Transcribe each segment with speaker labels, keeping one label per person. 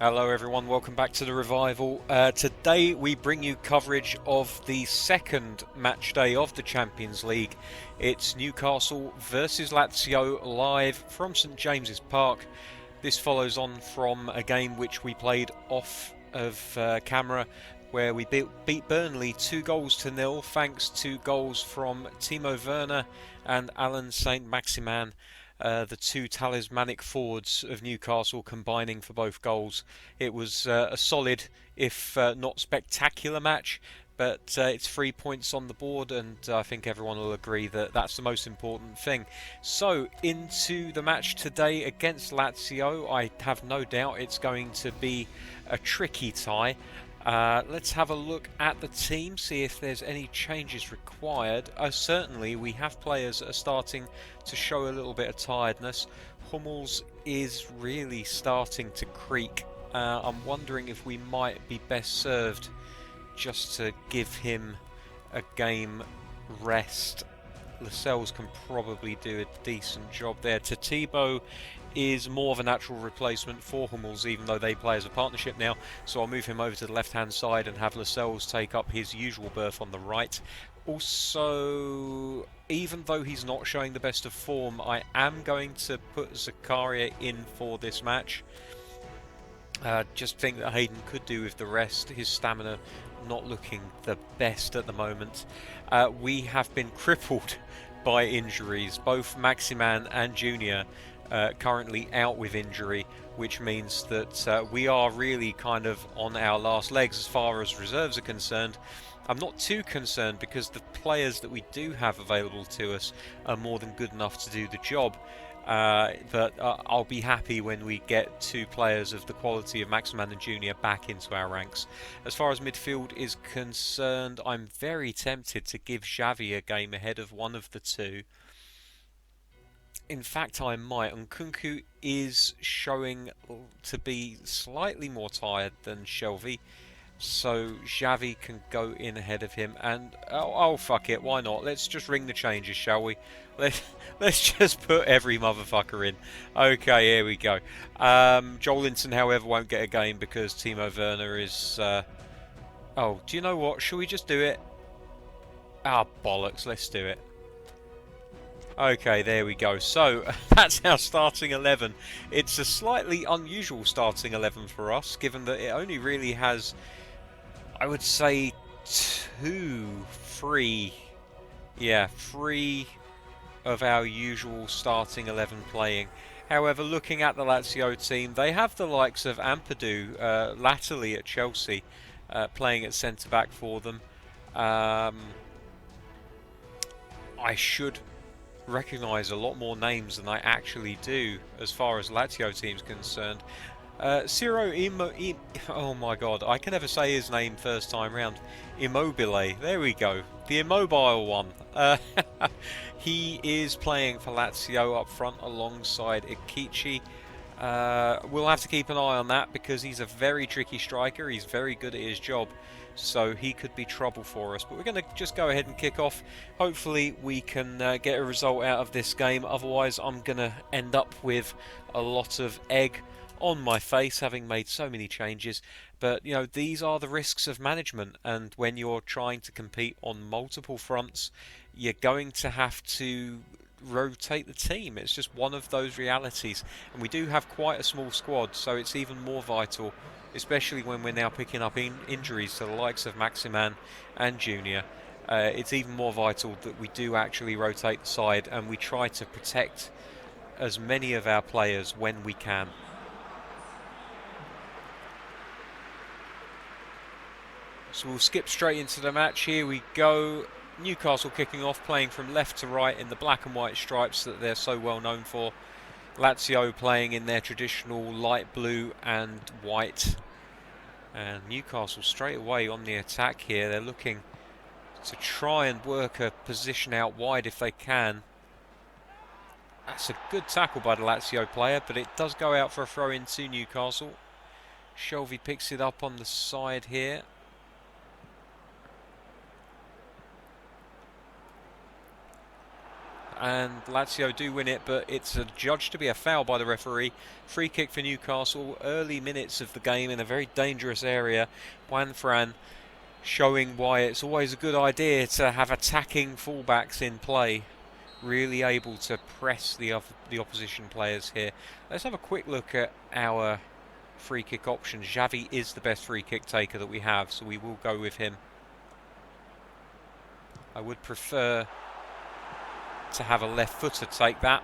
Speaker 1: Hello everyone, welcome back to the Revival. Today we bring you coverage of the second match day of the Champions League. It's Newcastle versus Lazio live from St James's Park. This follows on from a game which we played off of camera where we beat Burnley 2-0 thanks to goals from Timo Werner and Alan Saint-Maximin. The two talismanic forwards of Newcastle combining for both goals. It was a solid, if not spectacular match, but it's 3 points on the board, and I think everyone will agree that that's the most important thing. So, into the match today against Lazio, I have no doubt it's going to be a tricky tie. Let's have a look at the team, see if there's any changes required. Certainly, we have players that are starting to show a little bit of tiredness. Hummels is really starting to creak. I'm wondering if we might be best served just to give him a game rest. Lascelles can probably do a decent job there. Tatibo is more of a natural replacement for Hummels, even though they play as a partnership now. So I'll move him over to the left-hand side and have Lascelles take up his usual berth on the right. Also, even though he's not showing the best of form, I am going to put Zakaria in for this match. Just think that Hayden could do with the rest. His stamina not looking the best at the moment. We have been crippled by injuries. Both Maximan and Junior currently out with injury, which means that we are really kind of on our last legs as far as reserves are concerned. I'm not too concerned because the players that we do have available to us are more than good enough to do the job. But I'll be happy when we get two players of the quality of Maximan and Junior back into our ranks. As far as midfield is concerned, I'm very tempted to give Xavi a game ahead of one of the two. In fact, I might. Nkunku is showing to be slightly more tired than Shelvey, so Xavi can go in ahead of him. And oh fuck it, why not? Let's just ring the changes, shall we? Let's just put every motherfucker in. Okay, here we go. Joelinton, however, won't get a game because Timo Werner is. Oh, do you know what? Shall we just do it? Ah, bollocks. Let's do it. Okay, there we go. So, that's our starting 11. It's a slightly unusual starting 11 for us, given that it only really has, I would say, three of our usual starting 11 playing. However, looking at the Lazio team, they have the likes of Ampadu latterly at Chelsea, playing at centre-back for them. I should recognise a lot more names than I actually do as far as Lazio team's concerned. Ciro oh my god, I can never say his name first time round. Immobile, there we go, the immobile one. He is playing for Lazio up front alongside Ikichi. We'll have to keep an eye on that because he's a very tricky striker. He's very good at his job, so he could be trouble for us. But we're going to just go ahead and kick off. Hopefully we can get a result out of this game. Otherwise I'm going to end up with a lot of egg on my face, having made so many changes. But you know, these are the risks of management, and when you're trying to compete on multiple fronts, you're going to have to rotate the team. It's just one of those realities, and we do have quite a small squad, so it's even more vital, especially when we're now picking up injuries to the likes of Maximan and Junior. It's even more vital that we do actually rotate the side and we try to protect as many of our players when we can. So we'll skip straight into the match. Here we go. Newcastle kicking off, playing from left to right in the black and white stripes that they're so well known for. Lazio playing in their traditional light blue and white. And Newcastle straight away on the attack here. They're looking to try and work a position out wide if they can. That's a good tackle by the Lazio player, but it does go out for a throw in to Newcastle. Shelvey picks it up on the side here. and Lazio do win it, but it's adjudged to be a foul by the referee. Free kick for Newcastle, early minutes of the game in a very dangerous area. Juan Fran showing why it's always a good idea to have attacking fullbacks in play, really able to press the opposition players here. Let's have a quick look at our free kick options. Xavi is the best free kick taker that we have, so we will go with him. I would prefer to have a left footer take that,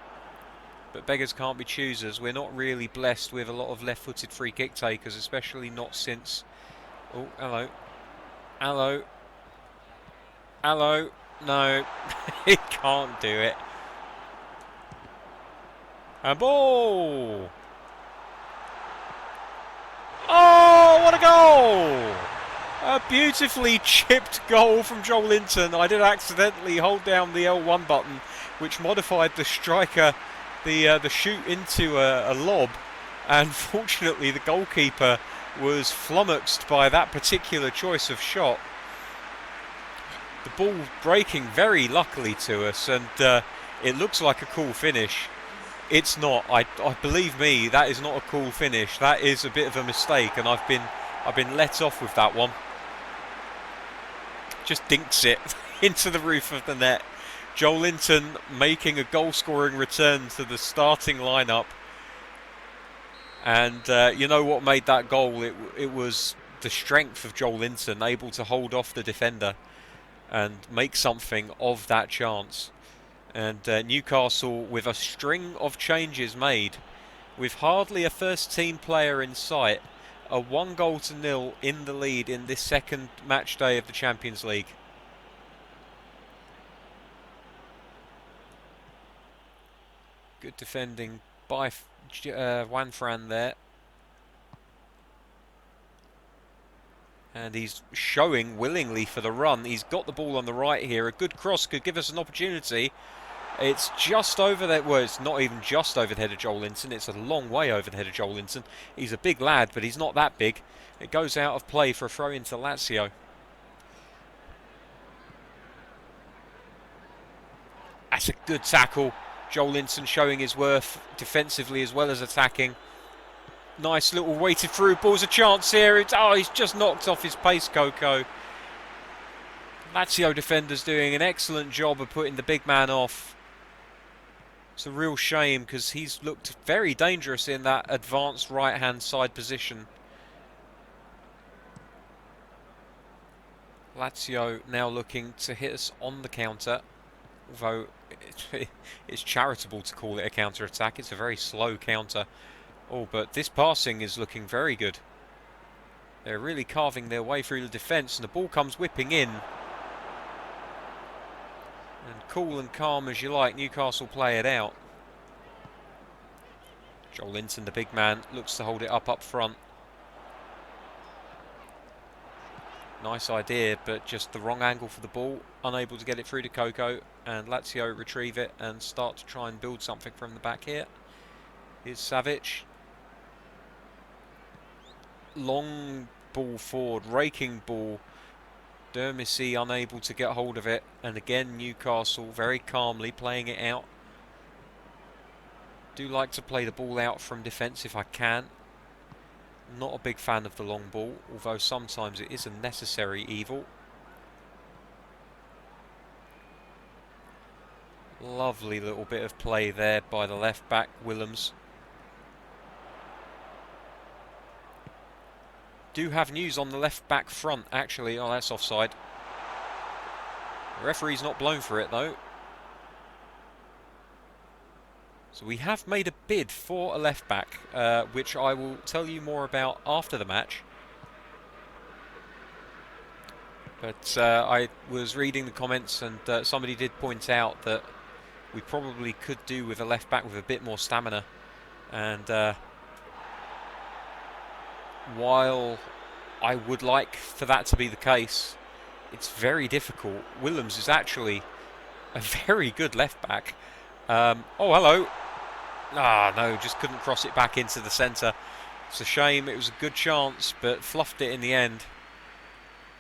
Speaker 1: but beggars can't be choosers. We're not really blessed with a lot of left footed free kick takers, especially not since... Oh, hello. Hello. Hello. No, he can't do it. A ball! Oh, what a goal! A beautifully chipped goal from Joelinton. I did accidentally hold down the L1 button, which modified the striker, the shoot into a lob, and fortunately the goalkeeper was flummoxed by that particular choice of shot. The ball breaking very luckily to us, and it looks like a cool finish. It's not. I believe me, that is not a cool finish. That is a bit of a mistake, and I've been let off with that one. Just dinks it into the roof of the net. Joelinton making a goal-scoring return to the starting lineup. And you know what made that goal? It was the strength of Joelinton, able to hold off the defender and make something of that chance. And Newcastle, with a string of changes made, with hardly a first-team player in sight, a 1-0 in the lead in this second match day of the Champions League. Good defending by Juan Fran there. And he's showing willingly for the run. He's got the ball on the right here. A good cross could give us an opportunity. It's just over there. Well, it's not even just over the head of Joelinton. It's a long way over the head of Joelinton. He's a big lad, but he's not that big. It goes out of play for a throw into Lazio. That's a good tackle. Joelinton showing his worth defensively as well as attacking. Nice little weighted through. Ball's a chance here. He's just knocked off his pace, Coco. Lazio defenders doing an excellent job of putting the big man off. It's a real shame because he's looked very dangerous in that advanced right-hand side position. Lazio now looking to hit us on the counter, although it's charitable to call it a counter-attack. It's a very slow counter. Oh, but this passing is looking very good. They're really carving their way through the defence, and the ball comes whipping in. And cool and calm as you like, Newcastle play it out. Joelinton, the big man, looks to hold it up front. Nice idea, but just the wrong angle for the ball. Unable to get it through to Coco, and Lazio retrieve it and start to try and build something from the back here. Here's Savic. Long ball forward, raking ball. Dermissy unable to get hold of it, and again Newcastle very calmly playing it out. Do like to play the ball out from defence if I can. Not a big fan of the long ball, although sometimes it is a necessary evil. Lovely little bit of play there by the left back, Willems. Do have news on the left back front, actually. Oh, that's offside. The referee's not blown for it, though. So we have made a bid for a left back, which I will tell you more about after the match. But I was reading the comments, and somebody did point out that we probably could do with a left back with a bit more stamina. And while I would like for that to be the case, it's very difficult. Willems is actually a very good left back. Oh, hello. Ah, no, just couldn't cross it back into the centre. It's a shame. It was a good chance, but fluffed it in the end.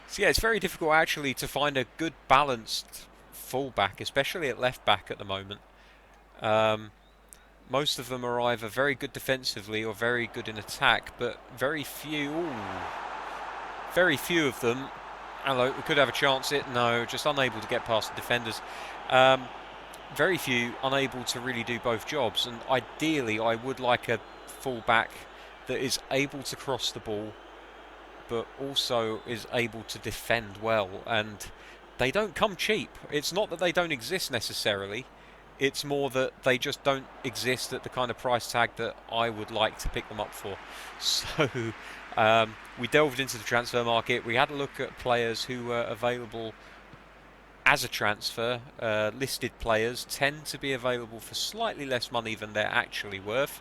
Speaker 1: So yeah, it's very difficult actually to find a good balanced full-back, especially at left back at the moment. Most of them are either very good defensively or very good in attack, but very few of them. Hello, we could have a chance it. No, just unable to get past the defenders. Very few unable to really do both jobs, and ideally I would like a fullback that is able to cross the ball but also is able to defend well, and they don't come cheap. It's not that they don't exist necessarily, it's more that they just don't exist at the kind of price tag that I would like to pick them up for. So we delved into the transfer market. We had a look at players who were available as a transfer. Listed players tend to be available for slightly less money than they're actually worth,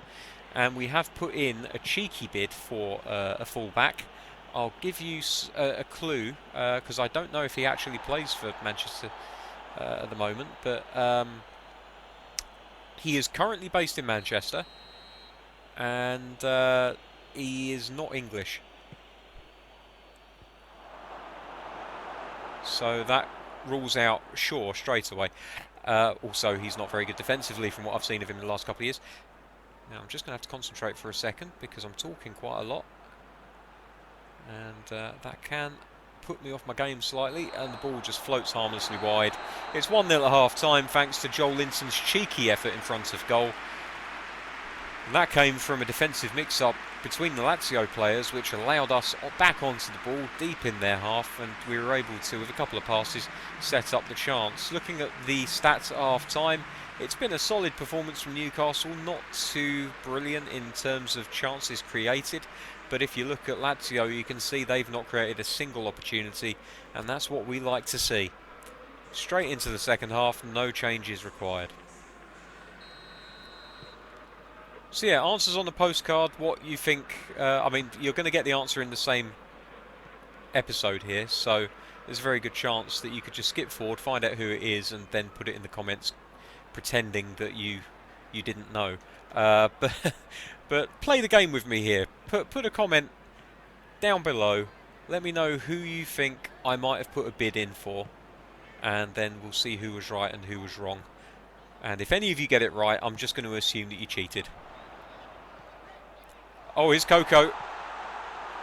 Speaker 1: and we have put in a cheeky bid for a fullback. I'll give you a clue, because I don't know if he actually plays for Manchester at the moment, but he is currently based in Manchester, and he is not English. So that rules out Shaw straight away. Also, he's not very good defensively from what I've seen of him in the last couple of years. Now, I'm just going to have to concentrate for a second because I'm talking quite a lot. And that can put me off my game slightly, and the ball just floats harmlessly wide. It's 1-0 at half-time thanks to Joel Linton's cheeky effort in front of goal. And that came from a defensive mix-up between the Lazio players, which allowed us back onto the ball deep in their half, and we were able to, with a couple of passes, set up the chance. Looking at the stats at half-time, it's been a solid performance from Newcastle, not too brilliant in terms of chances created, but if you look at Lazio, you can see they've not created a single opportunity, and that's what we like to see. Straight into the second half, no changes required. So yeah, answers on the postcard, what you think. I mean, you're going to get the answer in the same episode here, so there's a very good chance that you could just skip forward, find out who it is, and then put it in the comments, pretending that you didn't know. But play the game with me here. Put a comment down below. Let me know who you think I might have put a bid in for, and then we'll see who was right and who was wrong. And if any of you get it right, I'm just going to assume that you cheated. Oh, here's Coco.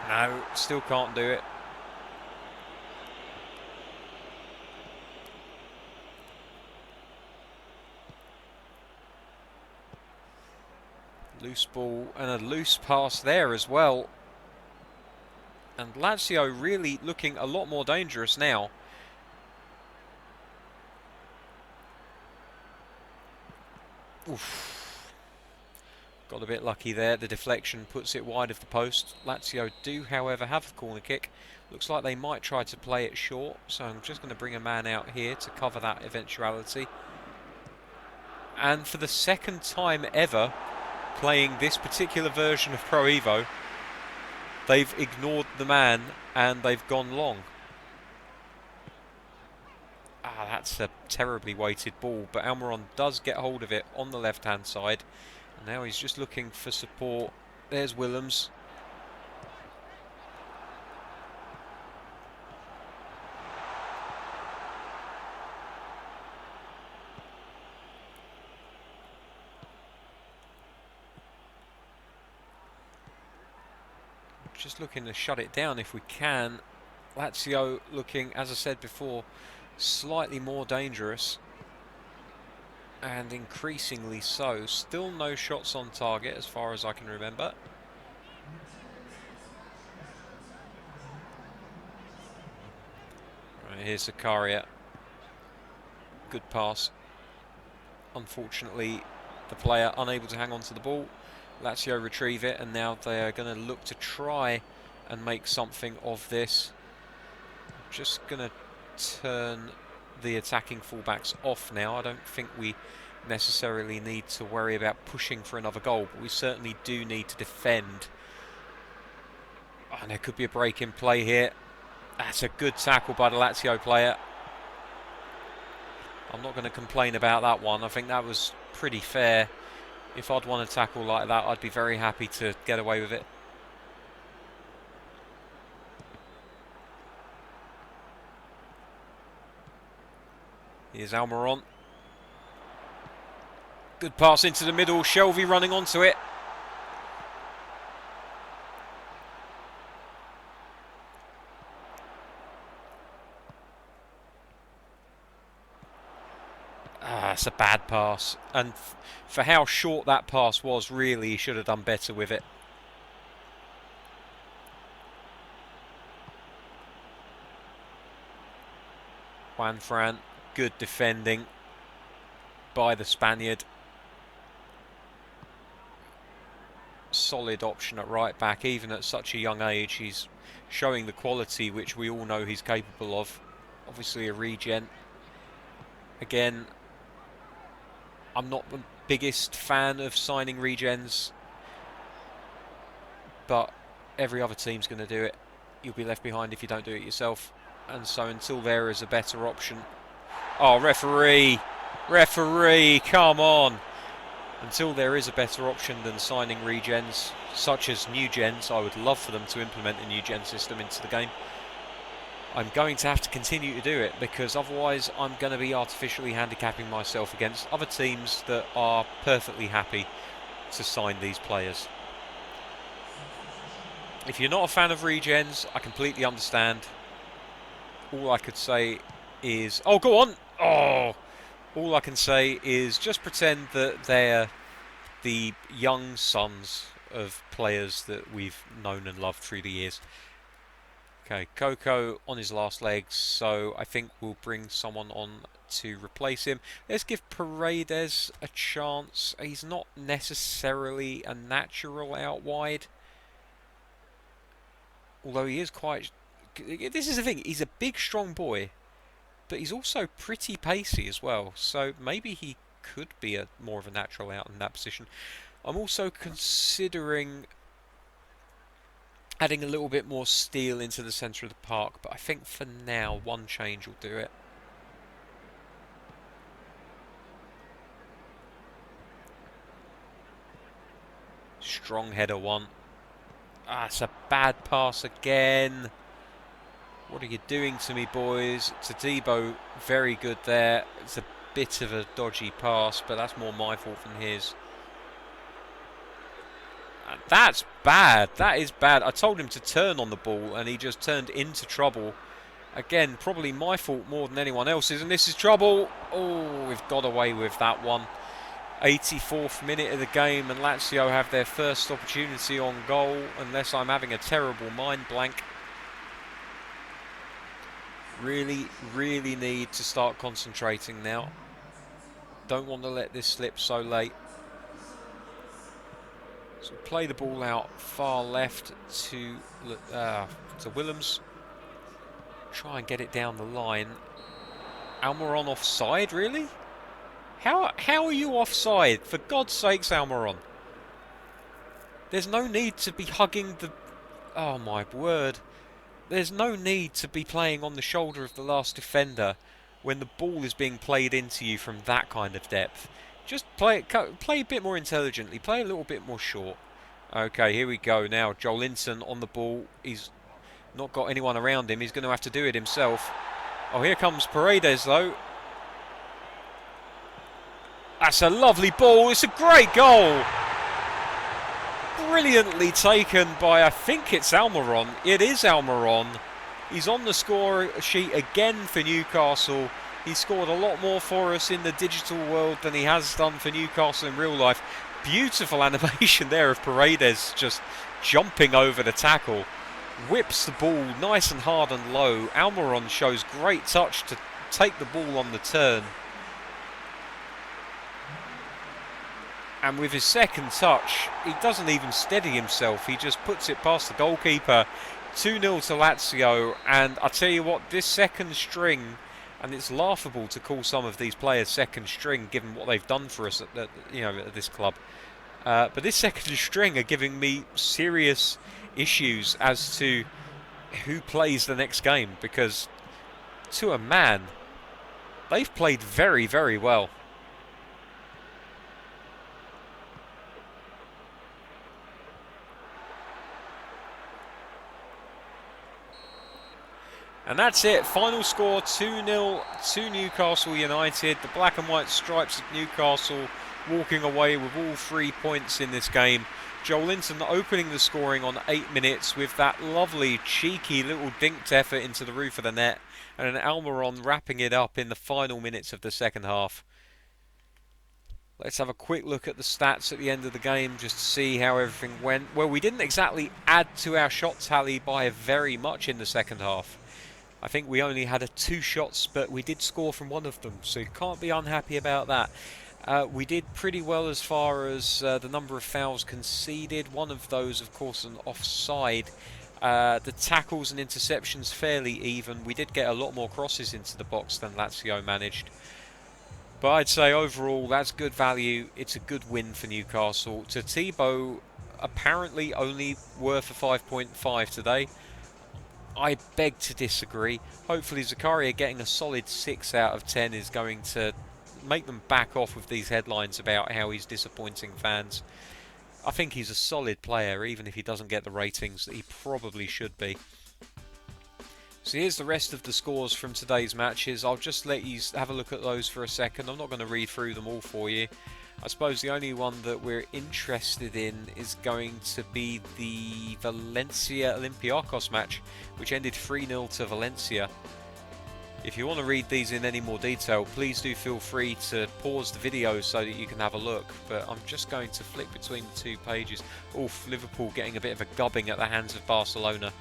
Speaker 1: No, still can't do it. Loose ball and a loose pass there as well. And Lazio really looking a lot more dangerous now. Oof. Got a bit lucky there. The deflection puts it wide of the post. Lazio do, however, have the corner kick. Looks like they might try to play it short, so I'm just going to bring a man out here to cover that eventuality. And for the second time ever playing this particular version of Pro Evo, they've ignored the man and they've gone long. Ah, that's a terribly weighted ball, but Almiron does get hold of it on the left-hand side. And now he's just looking for support. There's Willems. Just looking to shut it down if we can. Lazio looking, as I said before, slightly more dangerous. And increasingly so. Still no shots on target as far as I can remember. Right, here's Zakaria. Good pass. Unfortunately, the player unable to hang on to the ball. Lazio retrieve it, and now they are going to look to try and make something of this. Just going to turn the attacking fullbacks off now. I don't think we necessarily need to worry about pushing for another goal, but we certainly do need to defend. Oh, and there could be a break in play here. That's a good tackle by the Lazio player. I'm not going to complain about that one. I think that was pretty fair. If I'd won a tackle like that, I'd be very happy to get away with it. Here's Almiron. Good pass into the middle. Shelvey running onto it. It's a bad pass. And for how short that pass was, really, he should have done better with it. Juanfran, good defending by the Spaniard. Solid option at right back, even at such a young age. He's showing the quality which we all know he's capable of. Obviously a regen. Again, I'm not the biggest fan of signing regens, but every other team's going to do it. You'll be left behind if you don't do it yourself. And so until there is a better option... Oh, referee! Referee, come on! Until there is a better option than signing regens, such as new gens, I would love for them to implement a new gen system into the game. I'm going to have to continue to do it, because otherwise I'm going to be artificially handicapping myself against other teams that are perfectly happy to sign these players. If you're not a fan of regens, I completely understand. All I could say is... Oh, go on! Oh! All I can say is just pretend that they're the young sons of players that we've known and loved through the years. Okay, Coco on his last legs, so I think we'll bring someone on to replace him. Let's give Paredes a chance. He's not necessarily a natural out wide, although he is quite... This is the thing, he's a big strong boy, but he's also pretty pacey as well, so maybe he could be more of a natural out in that position. I'm also considering adding a little bit more steel into the centre of the park, but I think for now one change will do it. Strong header one. It's a bad pass again. What are you doing to me, boys? Tadibo, very good there. It's a bit of a dodgy pass, but that's more my fault than his. And that's bad. That is bad. I told him to turn on the ball, and he just turned into trouble. Again, probably my fault more than anyone else's, and this is trouble. Oh, we've got away with that one. 84th minute of the game, and Lazio have their first opportunity on goal, unless I'm having a terrible mind blank. Really, really need to start concentrating now. Don't want to let this slip so late. So play the ball out far left to Willems. Try and get it down the line. Almiron offside, really? How are you offside? For God's sakes, Almiron. There's no need to be hugging the... Oh my word. There's no need to be playing on the shoulder of the last defender when the ball is being played into you from that kind of depth. Just play a bit more intelligently. Play a little bit more short. Okay, here we go now. Joelinton on the ball. He's not got anyone around him. He's going to have to do it himself. Oh, here comes Paredes, though. That's a lovely ball. It's a great goal. Brilliantly taken by, I think it's Almiron. It is Almiron. He's on the score sheet again for Newcastle. He scored a lot more for us in the digital world than he has done for Newcastle in real life. Beautiful animation there of Paredes just jumping over the tackle. Whips the ball nice and hard and low. Almiron shows great touch to take the ball on the turn. And with his second touch, he doesn't even steady himself. He just puts it past the goalkeeper. 2-0 to Lazio. And I tell you what, this second string, and it's laughable to call some of these players second string given what they've done for us at this club. But this second string are giving me serious issues as to who plays the next game. Because to a man, they've played very, very well. And that's it. Final score 2-0 to Newcastle United. The black and white stripes of Newcastle walking away with all 3 points in this game. Joelinton opening the scoring on 8 minutes with that lovely cheeky little dinked effort into the roof of the net, and an Almiron wrapping it up in the final minutes of the second half. Let's have a quick look at the stats at the end of the game just to see how everything went. Well, we didn't exactly add to our shot tally by very much in the second half. I think we only had 2 shots, but we did score from one of them, so you can't be unhappy about that. We did pretty well as far as the number of fouls conceded. One of those, of course, an offside. The tackles and interceptions fairly even. We did get a lot more crosses into the box than Lazio managed. But I'd say overall that's good value. It's a good win for Newcastle. To Thibaut, apparently only worth a 5.5 today. I beg to disagree. Hopefully Zakaria getting a solid 6 out of 10 is going to make them back off with these headlines about how he's disappointing fans. I think he's a solid player, even if he doesn't get the ratings that he probably should be. So here's the rest of the scores from today's matches. I'll just let you have a look at those for a second. I'm not going to read through them all for you. I suppose the only one that we're interested in is going to be the Valencia Olympiacos match, which ended 3-0 to Valencia. If you want to read these in any more detail, please do feel free to pause the video so that you can have a look. But I'm just going to flick between the 2 pages. Oof, Liverpool getting a bit of a gubbing at the hands of Barcelona.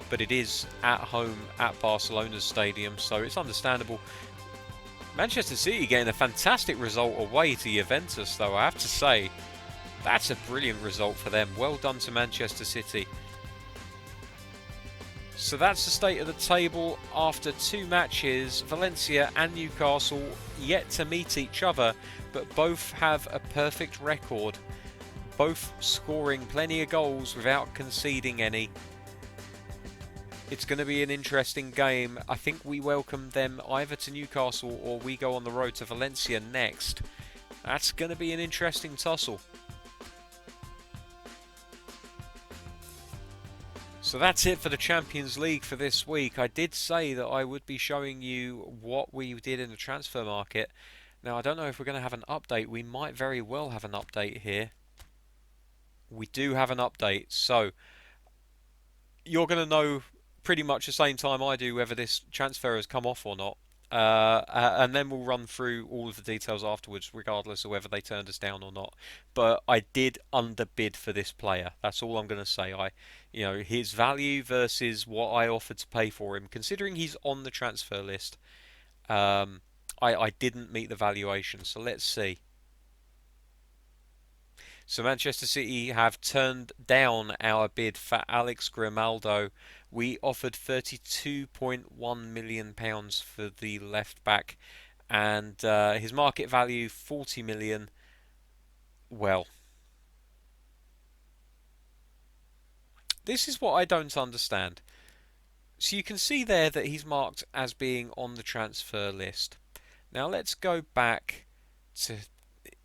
Speaker 1: But it is at home at Barcelona's stadium, so it's understandable. Manchester City getting a fantastic result away to Juventus, though, I have to say. That's a brilliant result for them. Well done to Manchester City. So that's the state of the table after 2 matches. Valencia and Newcastle yet to meet each other, but both have a perfect record. Both scoring plenty of goals without conceding any. It's going to be an interesting game. I think we welcome them either to Newcastle or we go on the road to Valencia next. That's going to be an interesting tussle. So that's it for the Champions League for this week. I did say that I would be showing you what we did in the transfer market. Now, I don't know if we're going to have an update. We might very well have an update here. We do have an update. So, you're going to know pretty much the same time I do whether this transfer has come off or not. And then we'll run through all of the details afterwards, regardless of whether they turned us down or not. But I did underbid for this player. That's all I'm going to say. His value versus what I offered to pay for him, considering he's on the transfer list, I didn't meet the valuation. So let's see. So Manchester City have turned down our bid for Alex Grimaldo. We offered £32.1 million for the left back, and his market value £40 million. Well, this is what I don't understand. So you can see there that he's marked as being on the transfer list. Now let's go back to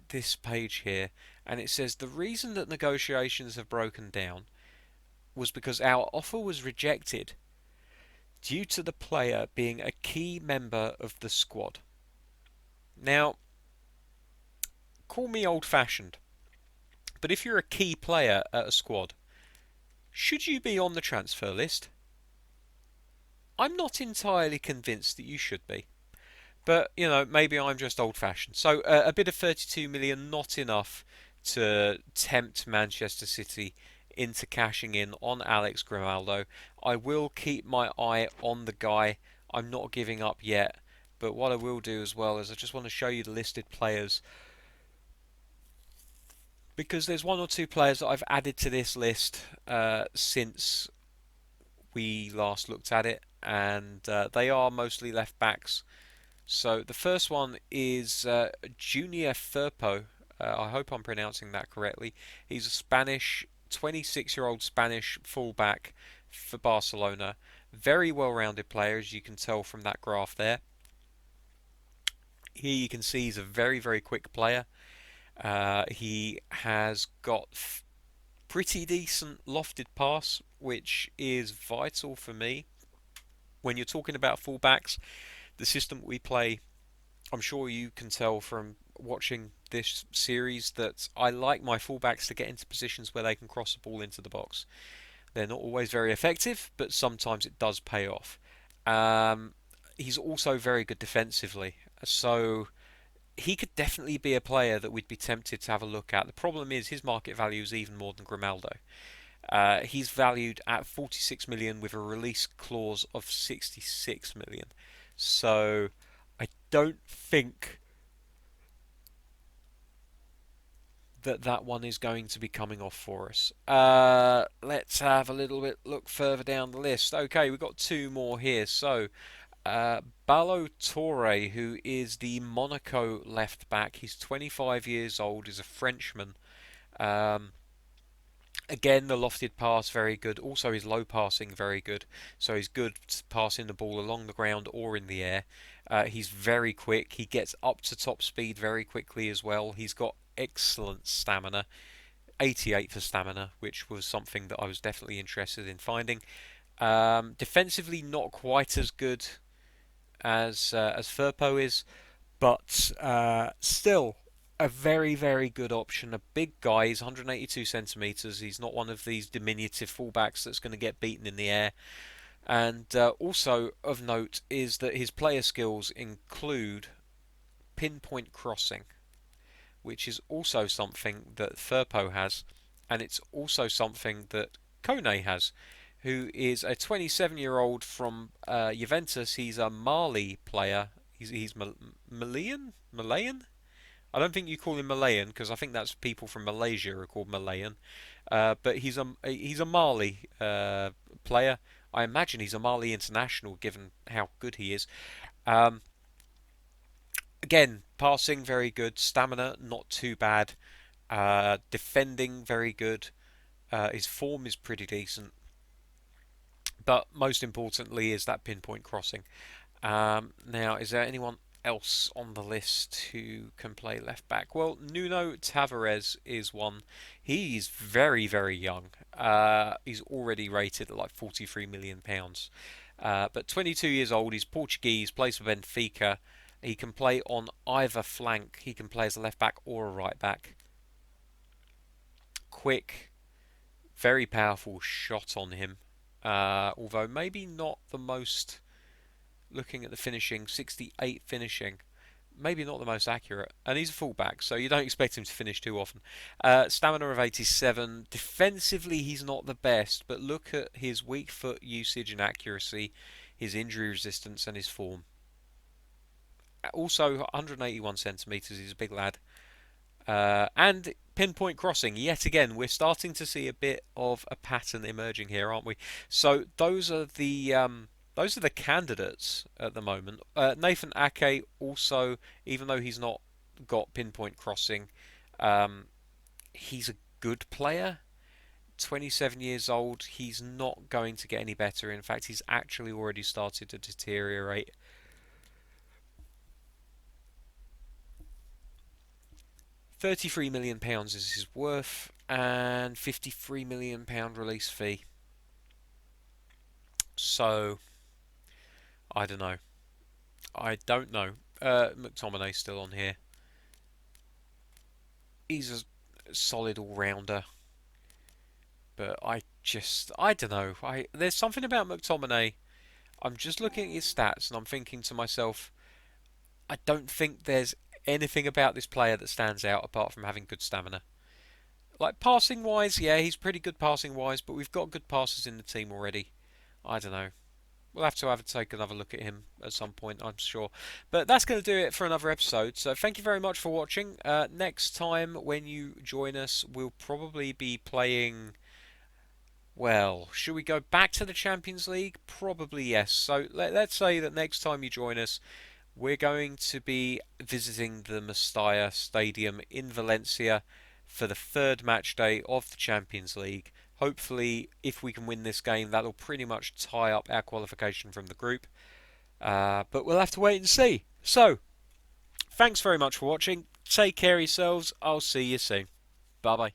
Speaker 1: this page here, and it says the reason that negotiations have broken down was because our offer was rejected due to the player being a key member of the squad. Now, call me old-fashioned, but if you're a key player at a squad, should you be on the transfer list? I'm not entirely convinced that you should be. But, maybe I'm just old-fashioned. So, a bid of 32 million, not enough to tempt Manchester City into cashing in on Alex Grimaldo. I will keep my eye on the guy. I'm not giving up yet. But what I will do as well is I just want to show you the listed players, because there's 1 or 2 players that I've added to this list since we last looked at it, and they are mostly left backs. So the first one is Junior Firpo. I hope I'm pronouncing that correctly. He's a 26-year-old Spanish fullback for Barcelona. Very well-rounded player, as you can tell from that graph there. Here you can see he's a very, very quick player. He has got pretty decent lofted pass, which is vital for me. When you're talking about fullbacks, the system we play, I'm sure you can tell from watching this series that I like my fullbacks to get into positions where they can cross the ball into the box. They're not always very effective, but sometimes it does pay off. Um, he's also very good defensively, so he could definitely be a player that we'd be tempted to have a look at. The problem is his market value is even more than Grimaldo. He's valued at 46 million with a release clause of 66 million. So I don't think that one is going to be coming off for us. Let's have a little bit look further down the list. Okay, we've got two more here. So Ballo Torre, who is the Monaco left back. He's 25 years old. He's a Frenchman. Um, Again, the lofted pass very good. Also, his low passing very good. So he's good passing the ball along the ground or in the air. He's very quick. He gets up to top speed very quickly as well. He's got excellent stamina. 88 for stamina, which was something that I was definitely interested in finding. Defensively, not quite as good as Firpo is, but still a very, very good option. A big guy, he's 182 centimeters. He's not one of these diminutive fullbacks that's going to get beaten in the air. And also of note is that his player skills include pinpoint crossing, which is also something that Firpo has, and it's also something that Kone has, who is a 27-year-old from Juventus. He's a Mali player. He's Malayan. I don't think you call him Malayan because I think that's people from Malaysia are called Malayan. But he's a Mali player. I imagine he's a Mali international given how good he is. Um, Again, passing very good, stamina not too bad, defending very good. His form is pretty decent, but most importantly is that pinpoint crossing. Now, is there anyone else on the list who can play left back? Well, Nuno Tavares is one. He's very, very young. He's already rated at like £43 million. But 22 years old, he's Portuguese, plays for Benfica. He can play on either flank. He can play as a left back or a right back. Quick, very powerful shot on him. Although maybe not the most, looking at the finishing, 68 finishing, maybe not the most accurate. And he's a fullback, so you don't expect him to finish too often. Stamina of 87. Defensively, he's not the best, but look at his weak foot usage and accuracy, his injury resistance, and his form. Also, 181 centimetres, he's a big lad. And pinpoint crossing, yet again, we're starting to see a bit of a pattern emerging here, aren't we? So those are the candidates at the moment. Nathan Ake also, even though he's not got pinpoint crossing, um, he's a good player. 27 years old, he's not going to get any better. In fact, he's actually already started to deteriorate. £33 million is his worth, and £53 million release fee. So, I don't know. I don't know. McTominay's still on here. He's a solid all-rounder, but I don't know. There's something about McTominay. I'm just looking at his stats and I'm thinking to myself, I don't think there's anything about this player that stands out apart from having good stamina. Like passing wise, yeah, he's pretty good passing wise, but we've got good passers in the team already. I don't know. We'll have to take another look at him at some point, I'm sure. But that's going to do it for another episode. So thank you very much for watching. Next time when you join us, we'll probably be playing. Well, should we go back to the Champions League? Probably yes. So let's say that next time you join us, we're going to be visiting the Mestalla Stadium in Valencia for the third match day of the Champions League. Hopefully, if we can win this game, that'll pretty much tie up our qualification from the group. But we'll have to wait and see. So, thanks very much for watching. Take care of yourselves. I'll see you soon. Bye bye.